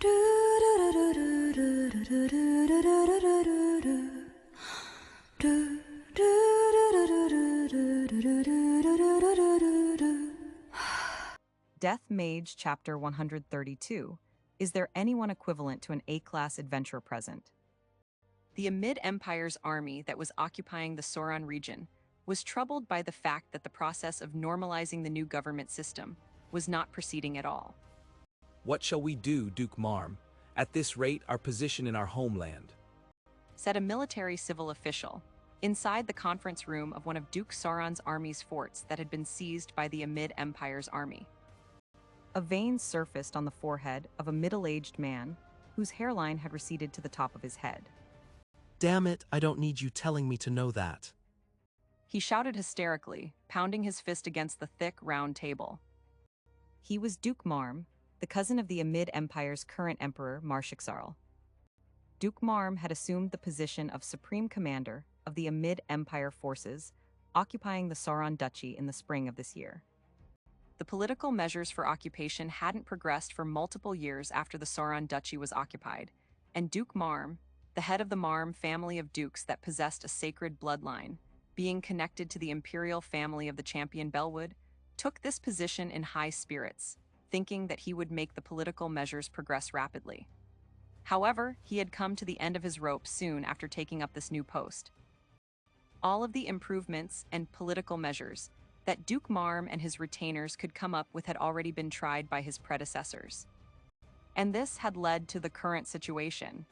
Death Mage Chapter 132. Is there anyone equivalent to an A-class adventurer present? The Amid Empire's army that was occupying the Sauron region was troubled by the fact that the process of normalizing the new government system was not proceeding at all. What shall we do, Duke Marm? At this rate, our position in our homeland, Said a military civil official, inside the conference room of one of Duke Sauron's army's forts that had been seized by the Amid Empire's army. A vein surfaced on the forehead of a middle-aged man whose hairline had receded to the top of his head. Damn it, I don't need you telling me to know that. He shouted hysterically, pounding his fist against the thick, round table. He was Duke Marm, the cousin of the Amid Empire's current emperor, Marshixarl. Duke Marm had assumed the position of supreme commander of the Amid Empire forces, occupying the Sauron Duchy in the spring of this year. The political measures for occupation hadn't progressed for multiple years after the Sauron Duchy was occupied, and Duke Marm, the head of the Marm family of dukes that possessed a sacred bloodline, being connected to the imperial family of the Champion Bellwood, took this position in high spirits, thinking that he would make the political measures progress rapidly. However, he had come to the end of his rope soon after taking up this new post. All of the improvements and political measures that Duke Marm and his retainers could come up with had already been tried by his predecessors. And this had led to the current situation.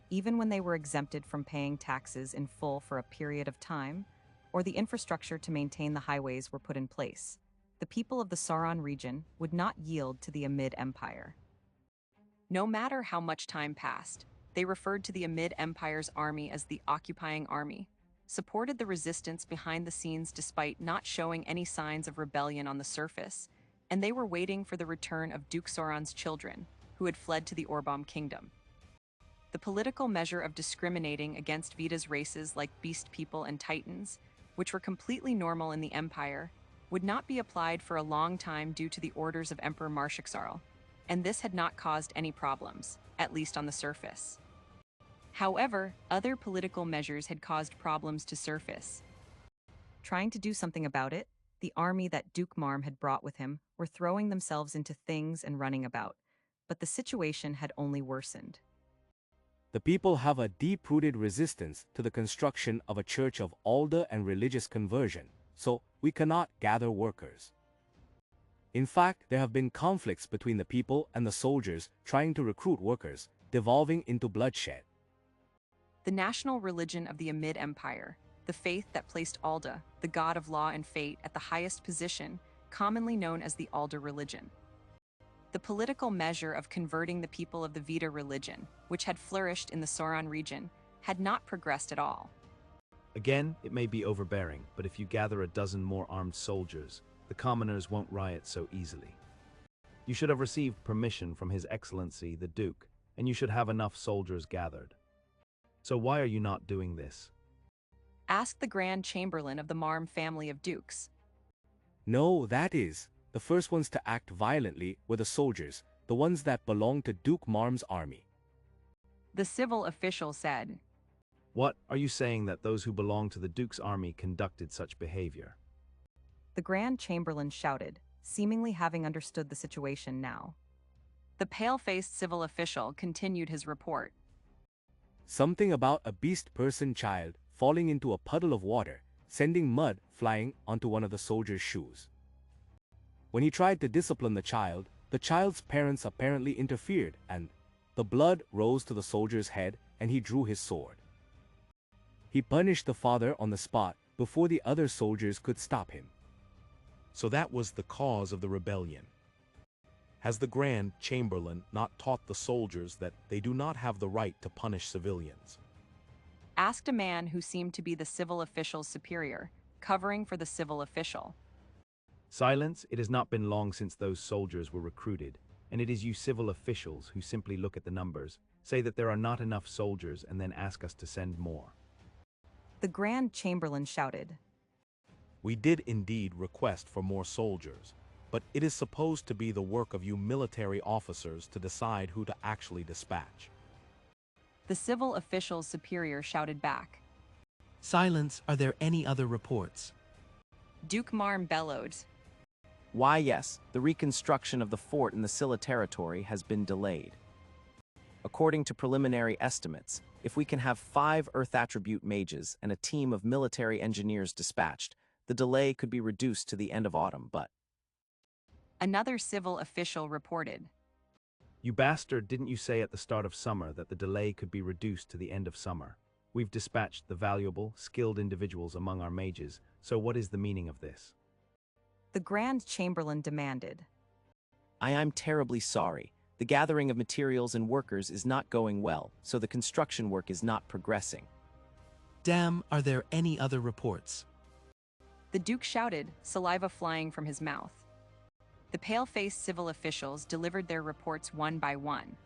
Even when they were exempted from paying taxes in full for a period of time, or the infrastructure to maintain the highways were put in place, the people of the Sauron region would not yield to the Amid Empire. No matter how much time passed, they referred to the Amid Empire's army as the occupying army, supported the resistance behind the scenes despite not showing any signs of rebellion on the surface, and they were waiting for the return of Duke Sauron's children, who had fled to the Orbomm Kingdom. The political measure of discriminating against Vida's races like beast people and titans, which were completely normal in the Empire, would not be applied for a long time due to the orders of Emperor Marshixarl, and this had not caused any problems, at least on the surface. However, other political measures had caused problems to surface. Trying to do something about it, the army that Duke Marm had brought with him were throwing themselves into things and running about, but the situation had only worsened. The people have a deep-rooted resistance to the construction of a church of alder and religious conversion, so we cannot gather workers. In fact, there have been conflicts between the people and the soldiers trying to recruit workers, devolving into bloodshed. The national religion of the Amid Empire, the faith that placed Alda, the god of law and fate, at the highest position, commonly known as the Alda religion. The political measure of converting the people of the Vida religion, which had flourished in the Sauron region, had not progressed at all. Again, it may be overbearing, but if you gather a dozen more armed soldiers, the commoners won't riot so easily. You should have received permission from His Excellency, the Duke, and you should have enough soldiers gathered. So why are you not doing this? Asked the Grand Chamberlain of the Marm family of dukes. No, that is, the first ones to act violently were the soldiers, the ones that belonged to Duke Marm's army. The civil official said. What, are you saying that those who belong to the Duke's army conducted such behavior? The Grand Chamberlain shouted, seemingly having understood the situation now. The pale-faced civil official continued his report. Something about a beast person child falling into a puddle of water, sending mud flying onto one of the soldier's shoes. When he tried to discipline the child's parents apparently interfered, and the blood rose to the soldier's head and he drew his sword. He punished the father on the spot before the other soldiers could stop him. So that was the cause of the rebellion. Has the Grand Chamberlain not taught the soldiers that they do not have the right to punish civilians? Asked a man who seemed to be the civil official's superior, covering for the civil official. Silence, it has not been long since those soldiers were recruited, and it is you civil officials who simply look at the numbers, say that there are not enough soldiers, and then ask us to send more. The Grand Chamberlain shouted. We did indeed request for more soldiers, but it is supposed to be the work of you military officers to decide who to actually dispatch. The civil official's superior shouted back. Silence, are there any other reports? Duke Marm bellowed. Why, yes, the reconstruction of the fort in the Scylla territory has been delayed. According to preliminary estimates, if we can have 5 Earth attribute mages and a team of military engineers dispatched, the delay could be reduced to the end of autumn, but... Another civil official reported. You bastard, didn't you say at the start of summer that the delay could be reduced to the end of summer? We've dispatched the valuable, skilled individuals among our mages, so what is the meaning of this? The Grand Chamberlain demanded. I'm terribly sorry. The gathering of materials and workers is not going well, so the construction work is not progressing. Damn, are there any other reports? The Duke shouted, saliva flying from his mouth. The pale-faced civil officials delivered their reports one by one.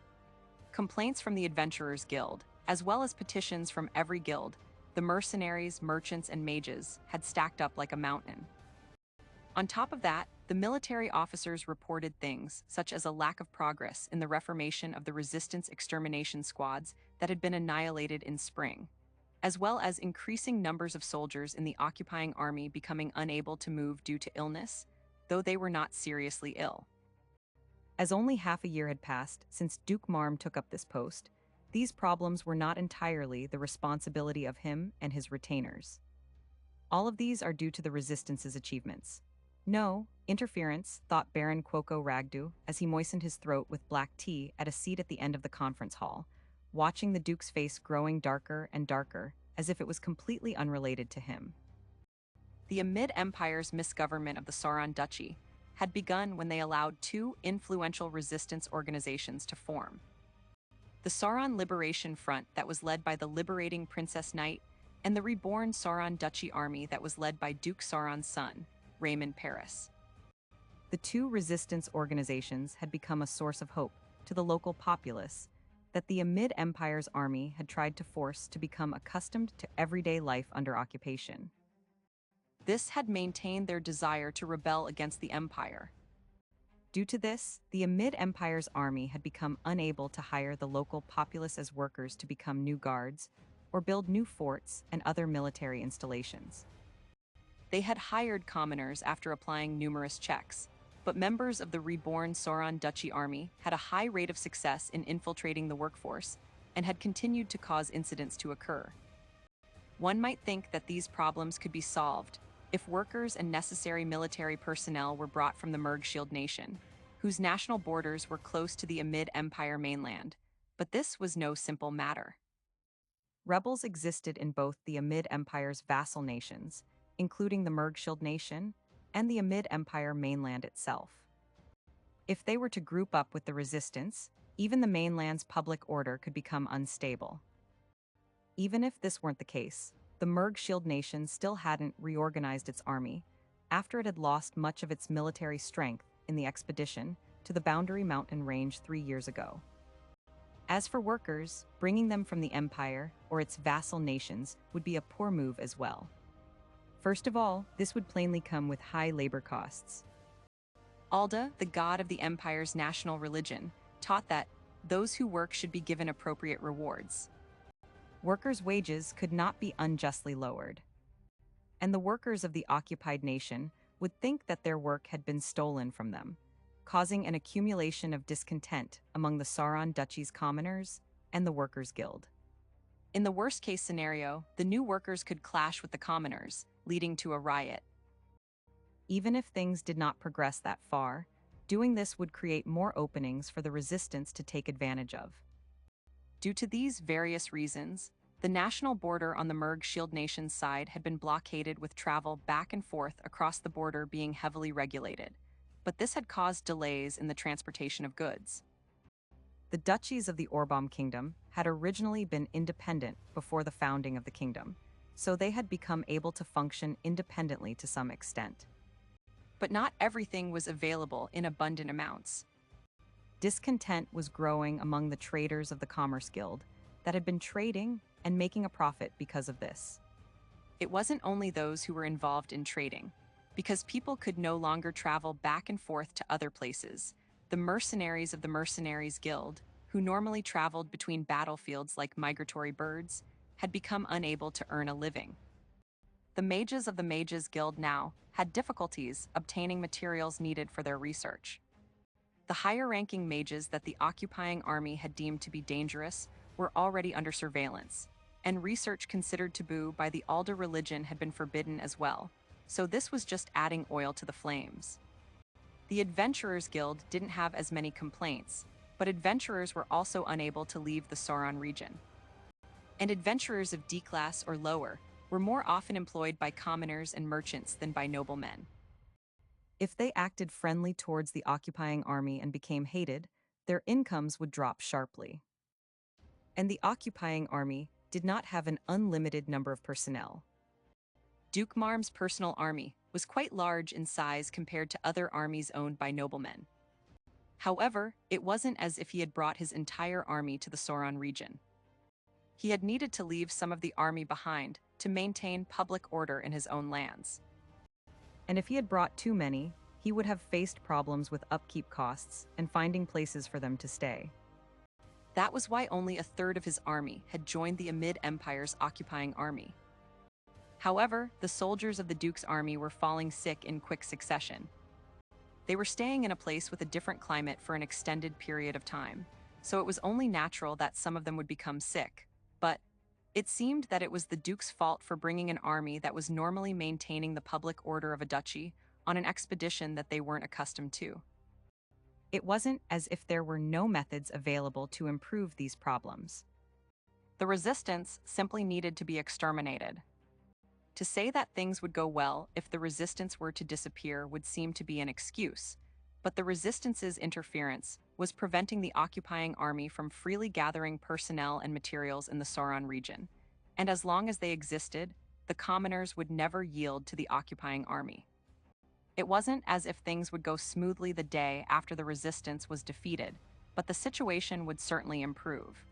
Complaints from the Adventurers Guild, as well as petitions from every guild, the mercenaries, merchants, and mages, had stacked up like a mountain. On top of that, the military officers reported things such as a lack of progress in the reformation of the resistance extermination squads that had been annihilated in spring, as well as increasing numbers of soldiers in the occupying army becoming unable to move due to illness, though they were not seriously ill. As only half a year had passed since Duke Marm took up this post, these problems were not entirely the responsibility of him and his retainers. All of these are due to the Resistance's achievements. No, interference, thought Baron Quoko Ragdu as he moistened his throat with black tea at a seat at the end of the conference hall, watching the Duke's face growing darker and darker, as if it was completely unrelated to him. The Amid Empire's misgovernment of the Sauron Duchy had begun when they allowed 2 influential resistance organizations to form. The Sauron Liberation Front that was led by the liberating Princess Knight, and the reborn Sauron Duchy army that was led by Duke Sauron's son, Raymond Paris. The 2 resistance organizations had become a source of hope to the local populace that the Amid Empire's army had tried to force to become accustomed to everyday life under occupation. This had maintained their desire to rebel against the Empire. Due to this, the Amid Empire's army had become unable to hire the local populace as workers to become new guards or build new forts and other military installations. They had hired commoners after applying numerous checks, but members of the reborn Sauron Duchy army had a high rate of success in infiltrating the workforce and had continued to cause incidents to occur. One might think that these problems could be solved if workers and necessary military personnel were brought from the Mergshield nation, whose national borders were close to the Amid Empire mainland, but this was no simple matter. Rebels existed in both the Amid Empire's vassal nations, including the Mergshield nation and the Amid Empire mainland itself. If they were to group up with the resistance, even the mainland's public order could become unstable. Even if this weren't the case, the Mergshield nation still hadn't reorganized its army after it had lost much of its military strength in the expedition to the Boundary Mountain Range 3 years ago. As for workers, bringing them from the Empire or its vassal nations would be a poor move as well. First of all, this would plainly come with high labor costs. Alda, the god of the Empire's national religion, taught that those who work should be given appropriate rewards. Workers' wages could not be unjustly lowered. And the workers of the occupied nation would think that their work had been stolen from them, causing an accumulation of discontent among the Sauron Duchy's commoners and the Workers' Guild. In the worst-case scenario, the new workers could clash with the commoners, leading to a riot. Even if things did not progress that far, doing this would create more openings for the resistance to take advantage of. Due to these various reasons, the national border on the Mergshield nation's side had been blockaded with travel back and forth across the border being heavily regulated, but this had caused delays in the transportation of goods. The duchies of the Orbaum Kingdom had originally been independent before the founding of the kingdom, so they had become able to function independently to some extent. But not everything was available in abundant amounts. Discontent was growing among the traders of the Commerce Guild that had been trading and making a profit because of this. It wasn't only those who were involved in trading, because people could no longer travel back and forth to other places. The mercenaries of the Mercenaries Guild, who normally traveled between battlefields like migratory birds, had become unable to earn a living. The mages of the Mages Guild now had difficulties obtaining materials needed for their research. The higher-ranking mages that the occupying army had deemed to be dangerous were already under surveillance, and research considered taboo by the Alda religion had been forbidden as well, so this was just adding oil to the flames. The Adventurers Guild didn't have as many complaints, but adventurers were also unable to leave the Sauron region. And adventurers of D class or lower were more often employed by commoners and merchants than by noblemen. If they acted friendly towards the occupying army and became hated, their incomes would drop sharply. And the occupying army did not have an unlimited number of personnel. Duke Marm's personal army was quite large in size compared to other armies owned by noblemen. However, it wasn't as if he had brought his entire army to the Sauron region. He had needed to leave some of the army behind to maintain public order in his own lands. And if he had brought too many, he would have faced problems with upkeep costs and finding places for them to stay. That was why only a third of his army had joined the Amid Empire's occupying army. However, the soldiers of the Duke's army were falling sick in quick succession. They were staying in a place with a different climate for an extended period of time, so it was only natural that some of them would become sick. But it seemed that it was the Duke's fault for bringing an army that was normally maintaining the public order of a duchy on an expedition that they weren't accustomed to. It wasn't as if there were no methods available to improve these problems. The resistance simply needed to be exterminated. To say that things would go well if the resistance were to disappear would seem to be an excuse, but the resistance's interference was preventing the occupying army from freely gathering personnel and materials in the Sauron region, and as long as they existed, the commoners would never yield to the occupying army. It wasn't as if things would go smoothly the day after the resistance was defeated, but the situation would certainly improve.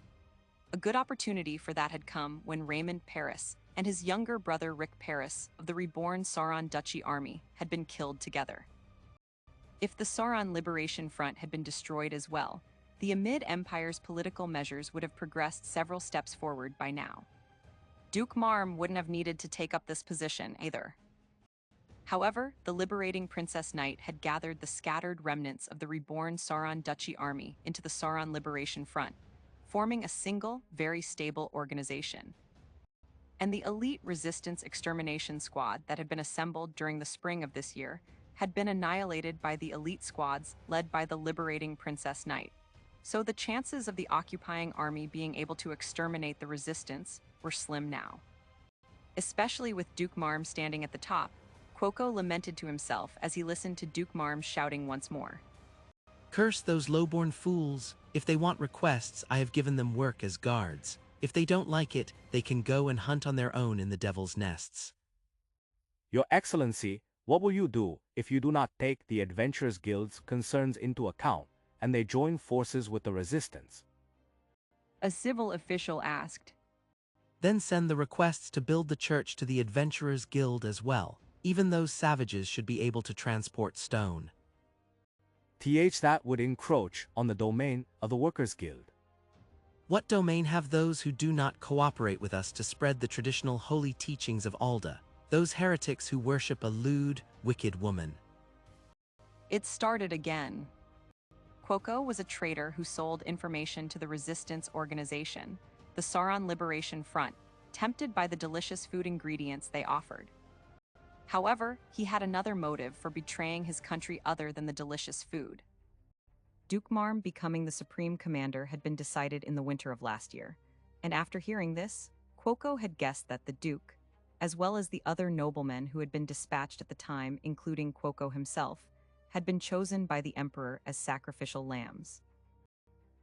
A good opportunity for that had come when Raymond Paris and his younger brother Rick Paris of the reborn Sauron Duchy army had been killed together. If the Sauron Liberation Front had been destroyed as well, the Amid Empire's political measures would have progressed several steps forward by now. Duke Marm wouldn't have needed to take up this position either. However, the liberating Princess Knight had gathered the scattered remnants of the reborn Sauron Duchy army into the Sauron Liberation Front, forming a single, very stable organization. And the elite resistance extermination squad that had been assembled during the spring of this year had been annihilated by the elite squads led by the liberating Princess Knight. So the chances of the occupying army being able to exterminate the resistance were slim now. Especially with Duke Marm standing at the top, Quoco lamented to himself as he listened to Duke Marm shouting once more. Curse those low-born fools. If they want requests, I have given them work as guards. If they don't like it, they can go and hunt on their own in the devil's nests. Your Excellency, what will you do if you do not take the Adventurers Guild's concerns into account and they join forces with the resistance? A civil official asked. Then send the requests to build the church to the Adventurers Guild as well. Even those savages should be able to transport stone. That would encroach on the domain of the Workers' Guild. What domain have those who do not cooperate with us to spread the traditional holy teachings of Alda, those heretics who worship a lewd, wicked woman? It started again. Quoco was a traitor who sold information to the resistance organization, the Sauron Liberation Front, tempted by the delicious food ingredients they offered. However, he had another motive for betraying his country other than the delicious food. Duke Marm becoming the supreme commander had been decided in the winter of last year, and after hearing this, Quoco had guessed that the Duke, as well as the other noblemen who had been dispatched at the time, including Quoco himself, had been chosen by the Emperor as sacrificial lambs.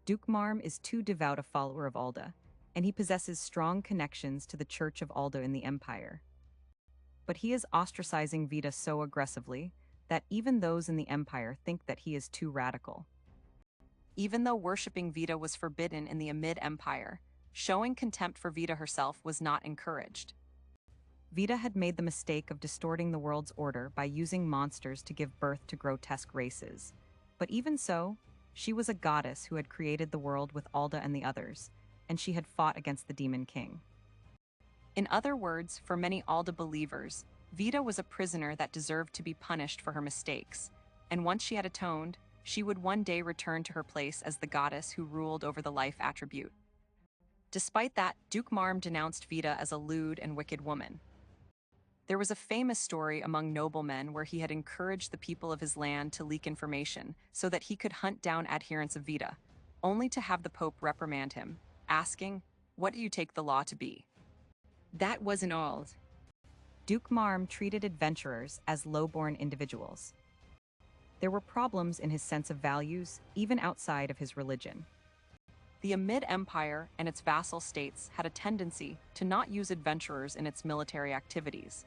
Duke Marm is too devout a follower of Alda, and he possesses strong connections to the Church of Alda in the Empire. But he is ostracizing Vita so aggressively that even those in the Empire think that he is too radical. Even though worshipping Vita was forbidden in the Amid Empire, showing contempt for Vita herself was not encouraged. Vita had made the mistake of distorting the world's order by using monsters to give birth to grotesque races. But even so, she was a goddess who had created the world with Alda and the others, and she had fought against the Demon King. In other words, for many Alda believers, Vita was a prisoner that deserved to be punished for her mistakes, and once she had atoned, she would one day return to her place as the goddess who ruled over the life attribute. Despite that, Duke Marm denounced Vita as a lewd and wicked woman. There was a famous story among noblemen where he had encouraged the people of his land to leak information so that he could hunt down adherents of Vita, only to have the Pope reprimand him, asking, "What do you take the law to be?" That wasn't all. Duke Marm treated adventurers as low-born individuals. There were problems in his sense of values, even outside of his religion. The Amid Empire and its vassal states had a tendency to not use adventurers in its military activities.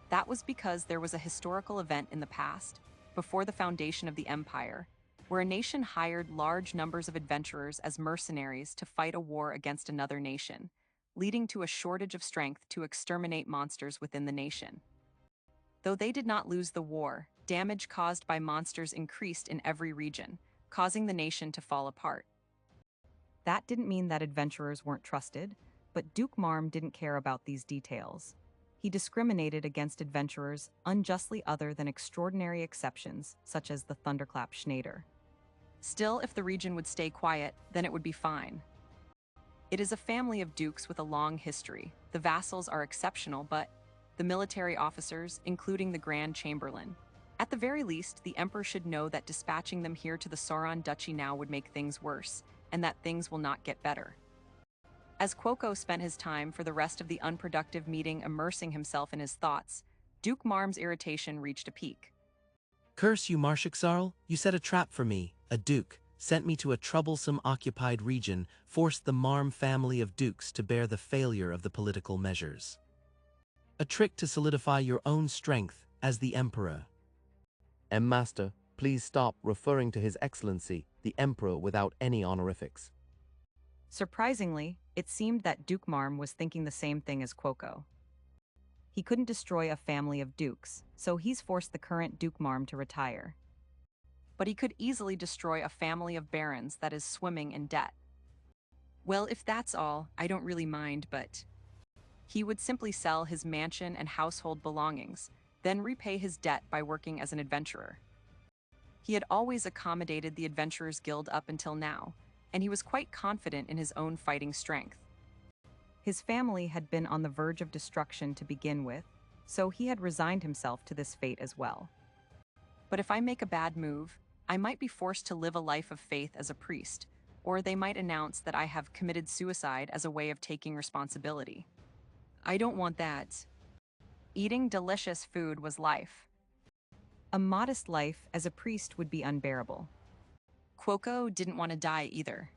That was because there was a historical event in the past, before the foundation of the empire, where a nation hired large numbers of adventurers as mercenaries to fight a war against another nation, leading to a shortage of strength to exterminate monsters within the nation. Though they did not lose the war, damage caused by monsters increased in every region, causing the nation to fall apart. That didn't mean that adventurers weren't trusted, but Duke Marm didn't care about these details. He discriminated against adventurers unjustly other than extraordinary exceptions, such as the Thunderclap Schneider. Still, if the region would stay quiet, then it would be fine. It is a family of dukes with a long history. The vassals are exceptional, but the military officers, including the Grand Chamberlain. At the very least, the Emperor should know that dispatching them here to the Sauron Duchy now would make things worse, and that things will not get better. As Cuoco spent his time for the rest of the unproductive meeting immersing himself in his thoughts, Duke Marm's irritation reached a peak. Curse you, Marshixarl, you set a trap for me, a duke, sent me to a troublesome occupied region, forced the Marm family of dukes to bear the failure of the political measures. A trick to solidify your own strength as the Emperor. Master, please stop referring to His Excellency, the Emperor, without any honorifics. Surprisingly, it seemed that Duke Marm was thinking the same thing as Cuoco. He couldn't destroy a family of dukes, so he's forced the current Duke Marm to retire. But he could easily destroy a family of barons that is swimming in debt. Well, if that's all, I don't really mind, but he would simply sell his mansion and household belongings, then repay his debt by working as an adventurer. He had always accommodated the Adventurers Guild up until now, and he was quite confident in his own fighting strength. His family had been on the verge of destruction to begin with, so he had resigned himself to this fate as well. But if I make a bad move, I might be forced to live a life of faith as a priest, or they might announce that I have committed suicide as a way of taking responsibility. I don't want that. Eating delicious food was life. A modest life as a priest would be unbearable. Cuoco didn't want to die either.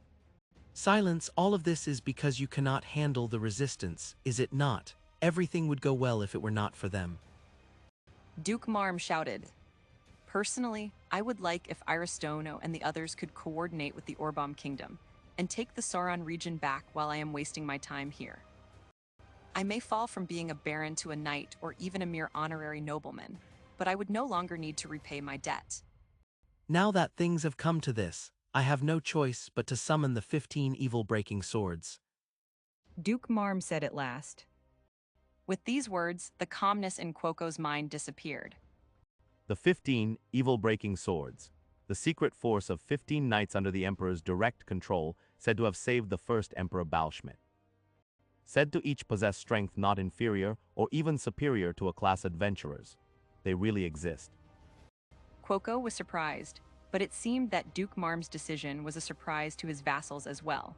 Silence, all of this is because you cannot handle the resistance, is it not? Everything would go well if it were not for them. Duke Marm shouted. Personally, I would like if Aristono and the others could coordinate with the Orbom Kingdom and take the Sauron region back while I am wasting my time here. I may fall from being a baron to a knight or even a mere honorary nobleman, but I would no longer need to repay my debt. Now that things have come to this, I have no choice but to summon the 15 evil-breaking swords. Duke Marm said at last. With these words, the calmness in Cuoco's mind disappeared. The 15 evil-breaking swords, the secret force of 15 knights under the Emperor's direct control, said to have saved the first Emperor Balschmidt. Said to each possess strength not inferior or even superior to a class adventurers. They really exist. Cuoco was surprised, but it seemed that Duke Marm's decision was a surprise to his vassals as well.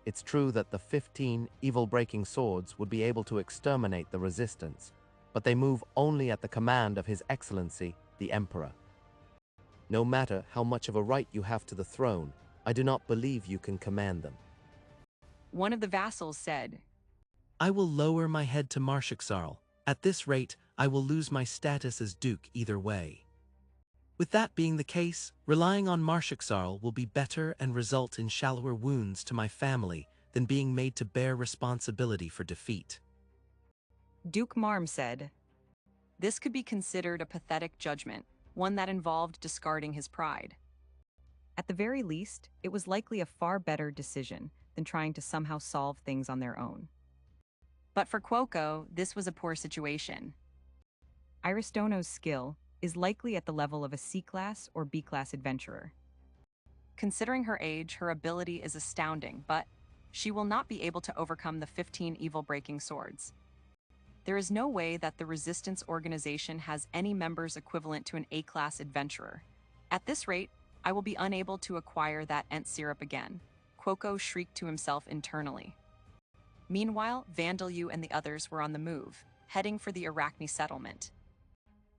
It's true that the 15 evil-breaking swords would be able to exterminate the resistance, but they move only at the command of His Excellency, the Emperor. No matter how much of a right you have to the throne, I do not believe you can command them. One of the vassals said, I will lower my head to Marshixarl. At this rate, I will lose my status as Duke either way. With that being the case, relying on Marshixarl will be better and result in shallower wounds to my family than being made to bear responsibility for defeat. Duke Marm said, "This could be considered a pathetic judgment, one that involved discarding his pride." At the very least, it was likely a far better decision than trying to somehow solve things on their own. But for Cuoco, this was a poor situation. Aristono's skill is likely at the level of a C-class or B-class adventurer. Considering her age, her ability is astounding, but she will not be able to overcome the 15 evil-breaking swords. There is no way that the Resistance organization has any members equivalent to an A-class adventurer. At this rate, I will be unable to acquire that Ent syrup again, Cuoco shrieked to himself internally. Meanwhile, Vandalyu and the others were on the move, heading for the Arachne settlement.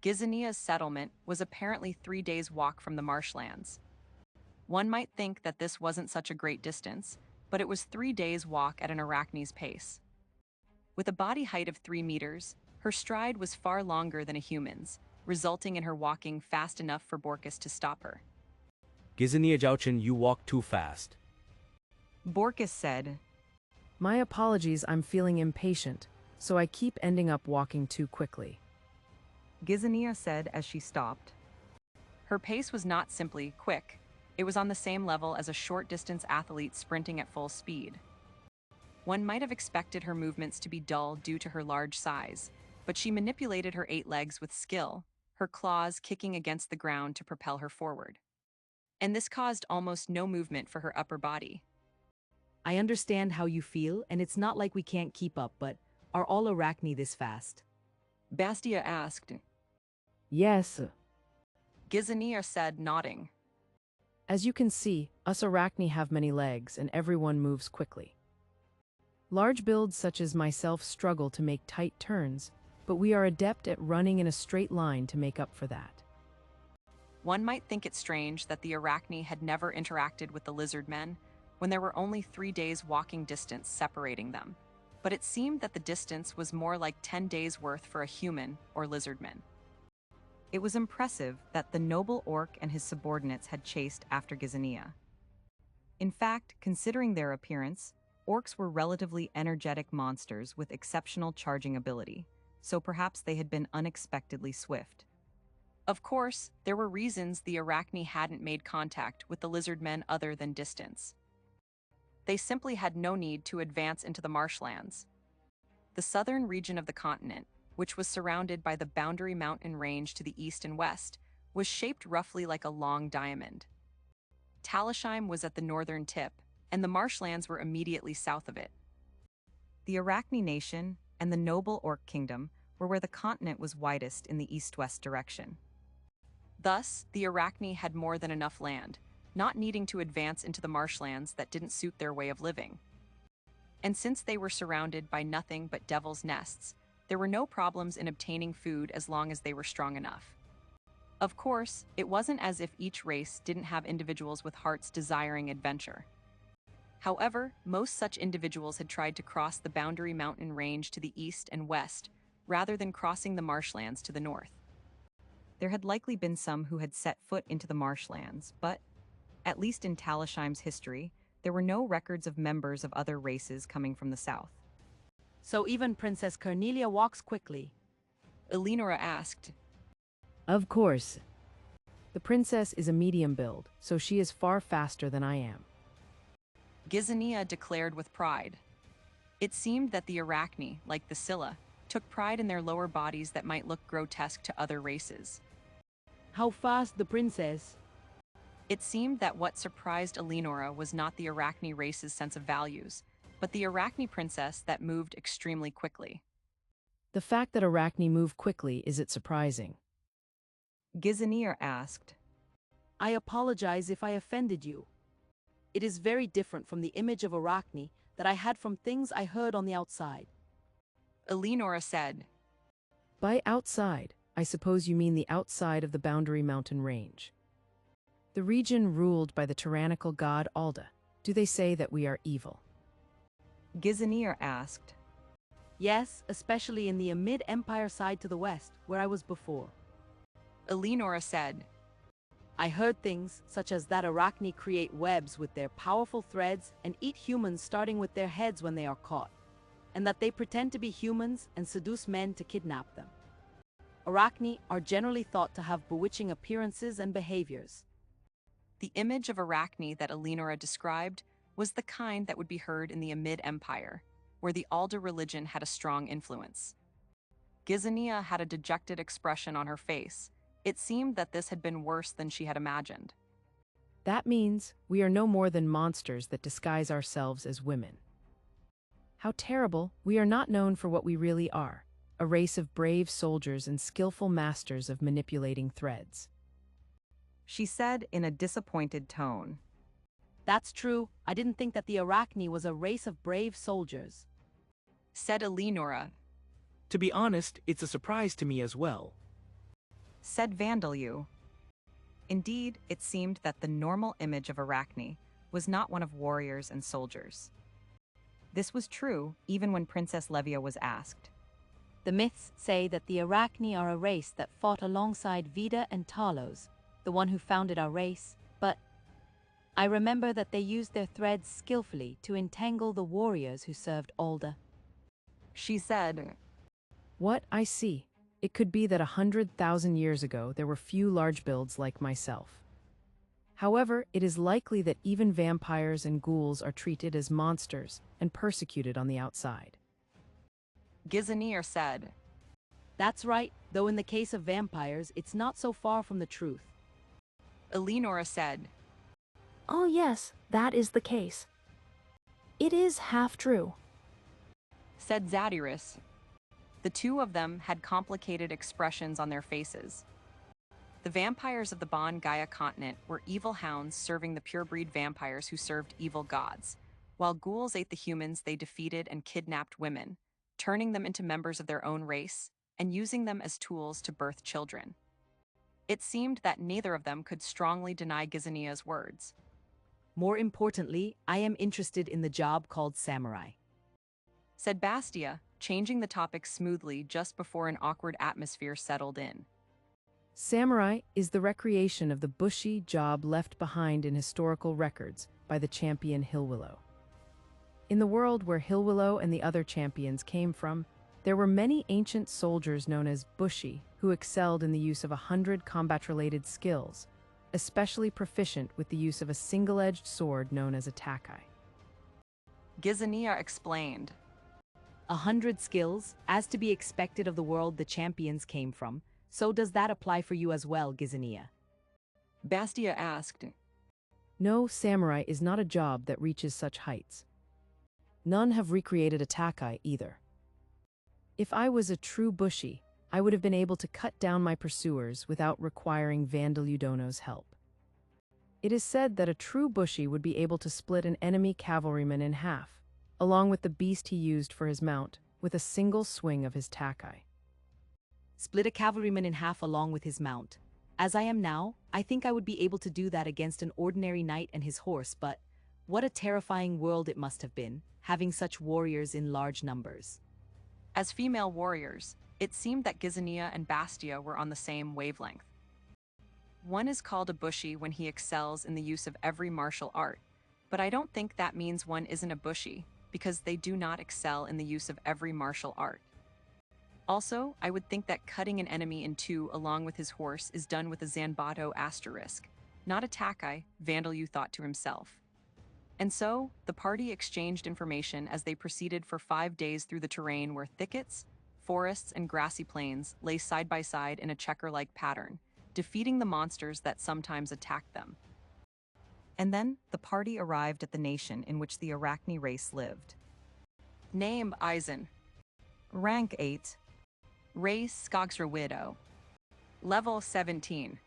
Gizania's settlement was apparently 3 days' walk from the marshlands. One might think that this wasn't such a great distance, but it was 3 days' walk at an Arachne's pace. With a body height of 3 meters, her stride was far longer than a human's, resulting in her walking fast enough for Borkus to stop her. Gizania Jauchen, you walk too fast. Borkus said, My apologies, I'm feeling impatient, so I keep ending up walking too quickly. Gizania said as she stopped. Her pace was not simply quick, it was on the same level as a short-distance athlete sprinting at full speed. One might have expected her movements to be dull due to her large size, but she manipulated her 8 legs with skill, her claws kicking against the ground to propel her forward. And this caused almost no movement for her upper body. I understand how you feel, and it's not like we can't keep up, but are all Arachne this fast? Bastia asked. Yes. Gizania said, nodding. As you can see, us Arachne have many legs, and everyone moves quickly. Large builds such as myself struggle to make tight turns, but we are adept at running in a straight line to make up for that. One might think it strange that the Arachne had never interacted with the lizard men when there were only 3 days walking distance separating them, but it seemed that the distance was more like 10 days' worth for a human or lizardman. It was impressive that the noble orc and his subordinates had chased after Gizania. In fact, considering their appearance, orcs were relatively energetic monsters with exceptional charging ability, so perhaps they had been unexpectedly swift. Of course, there were reasons the Arachne hadn't made contact with the lizardmen other than distance. They simply had no need to advance into the marshlands. The southern region of the continent, which was surrounded by the Boundary Mountain Range to the east and west, was shaped roughly like a long diamond. Talishheim was at the northern tip, and the marshlands were immediately south of it. The Arachne nation and the noble orc kingdom were where the continent was widest in the east-west direction. Thus, the Arachne had more than enough land, not needing to advance into the marshlands that didn't suit their way of living. And since they were surrounded by nothing but devil's nests, there were no problems in obtaining food as long as they were strong enough. Of course, it wasn't as if each race didn't have individuals with hearts desiring adventure. However, most such individuals had tried to cross the Boundary Mountain Range to the east and west, rather than crossing the marshlands to the north. There had likely been some who had set foot into the marshlands, but, at least in Talishheim's history, there were no records of members of other races coming from the south. So even Princess Cornelia walks quickly? Elinora asked. Of course. The princess is a medium build, so she is far faster than I am. Gizania declared with pride. It seemed that the Arachne, like the Scylla, took pride in their lower bodies that might look grotesque to other races. How fast the princess? It seemed that what surprised Elinora was not the Arachne race's sense of values, but the Arachne princess that moved extremely quickly. The fact that Arachne move quickly, is it surprising? Gizania asked. I apologize if I offended you. It is very different from the image of Arachne that I had from things I heard on the outside. Elinora said. By outside, I suppose you mean the outside of the Boundary Mountain Range. The region ruled by the tyrannical god Alda. Do they say that we are evil? Gizania asked. Yes, especially in the Amid Empire side to the west, where I was before. Elinora said. I heard things such as that Arachne create webs with their powerful threads and eat humans starting with their heads when they are caught. and that they pretend to be humans and seduce men to kidnap them. Arachne are generally thought to have bewitching appearances and behaviors. The image of Arachne that Eleonora described was the kind that would be heard in the Amid Empire, where the Alda religion had a strong influence. Gizania had a dejected expression on her face. It seemed that this had been worse than she had imagined. That means we are no more than monsters that disguise ourselves as women. How terrible, we are not known for what we really are, a race of brave soldiers and skillful masters of manipulating threads. She said in a disappointed tone. That's true, I didn't think that the Arachne was a race of brave soldiers. Said Eleonora. To be honest, it's a surprise to me as well. Said Vandalu. Indeed, it seemed that the normal image of Arachne was not one of warriors and soldiers. This was true even when Princess Levia was asked. The myths say that the Arachne are a race that fought alongside Vida and Talos, the one who founded our race, but I remember that they used their threads skillfully to entangle the warriors who served Alda. She said, What I see. It could be that 100,000 years ago there were few large builds like myself. However, it is likely that even vampires and ghouls are treated as monsters and persecuted on the outside. Gizanir said, That's right, though in the case of vampires, it's not so far from the truth. Eleonora said, Oh yes, that is the case. It is half true. Said Zadyrus. The two of them had complicated expressions on their faces. The vampires of the Bon Gaia continent were evil hounds serving the purebreed vampires who served evil gods, while ghouls ate the humans they defeated and kidnapped women, turning them into members of their own race and using them as tools to birth children. It seemed that neither of them could strongly deny Gizania's words. More importantly, I am interested in the job called samurai. Said Bastia, changing the topic smoothly just before an awkward atmosphere settled in. Samurai is the recreation of the bushy job left behind in historical records by the champion Hillwillow. In the world where Hillwillow and the other champions came from, there were many ancient soldiers known as Bushi who excelled in the use of 100 combat-related skills, especially proficient with the use of a single-edged sword known as a takai. Gizania explained. 100 skills, as to be expected of the world the champions came from, so does that apply for you as well, Gizania? Bastia asked. No, samurai is not a job that reaches such heights. None have recreated a takai either. If I was a true Bushi, I would have been able to cut down my pursuers without requiring Vandaludono's help. It is said that a true Bushi would be able to split an enemy cavalryman in half, along with the beast he used for his mount, with a single swing of his takai. Split a cavalryman in half along with his mount. As I am now, I think I would be able to do that against an ordinary knight and his horse, but what a terrifying world it must have been, having such warriors in large numbers. As female warriors, it seemed that Gizania and Bastia were on the same wavelength. One is called a Bushi when he excels in the use of every martial art, but I don't think that means one isn't a Bushi, because they do not excel in the use of every martial art. Also, I would think that cutting an enemy in two along with his horse is done with a Zanbato asterisk, not a takai, Vandalu thought to himself. And so, the party exchanged information as they proceeded for 5 days through the terrain where thickets, forests, and grassy plains lay side by side in a checker-like pattern, defeating the monsters that sometimes attacked them. And then, the party arrived at the nation in which the Arachne race lived. Name Eisen. Rank 8. Race Skogsra Widow. Level 17.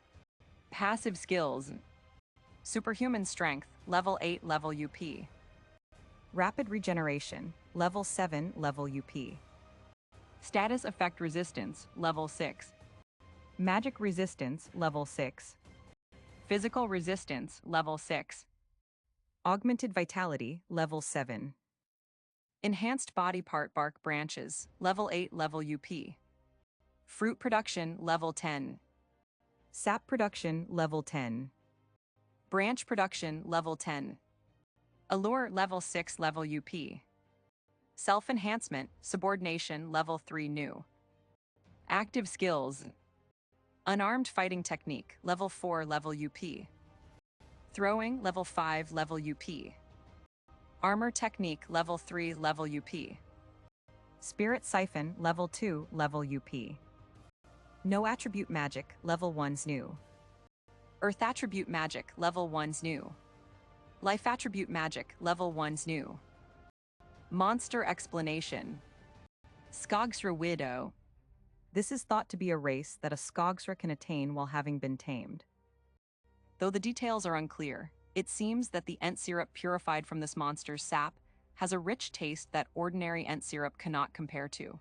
Passive skills. Superhuman strength, level 8 level UP. Rapid regeneration, level 7 level UP. Status effect resistance, level 6. Magic resistance, level 6. Physical resistance, level 6. Augmented vitality, level 7. Enhanced body part bark branches, level 8 level UP. Fruit production, level 10. Sap production, level 10. Branch production, level 10. Allure, level 6 level UP. Self-enhancement, subordination, level 3 new. Active skills. Unarmed fighting technique, level 4, level UP. Throwing, level 5, level UP. Armor technique, level 3, level UP. Spirit siphon, level 2, level UP. No attribute magic, level 1's new. Earth attribute magic, level 1's new. Life attribute magic, level 1's new. Monster explanation. Skogsra widow. This is thought to be a race that a Skogsra can attain while having been tamed. Though the details are unclear, it seems that the Ent syrup purified from this monster's sap has a rich taste that ordinary Ent syrup cannot compare to.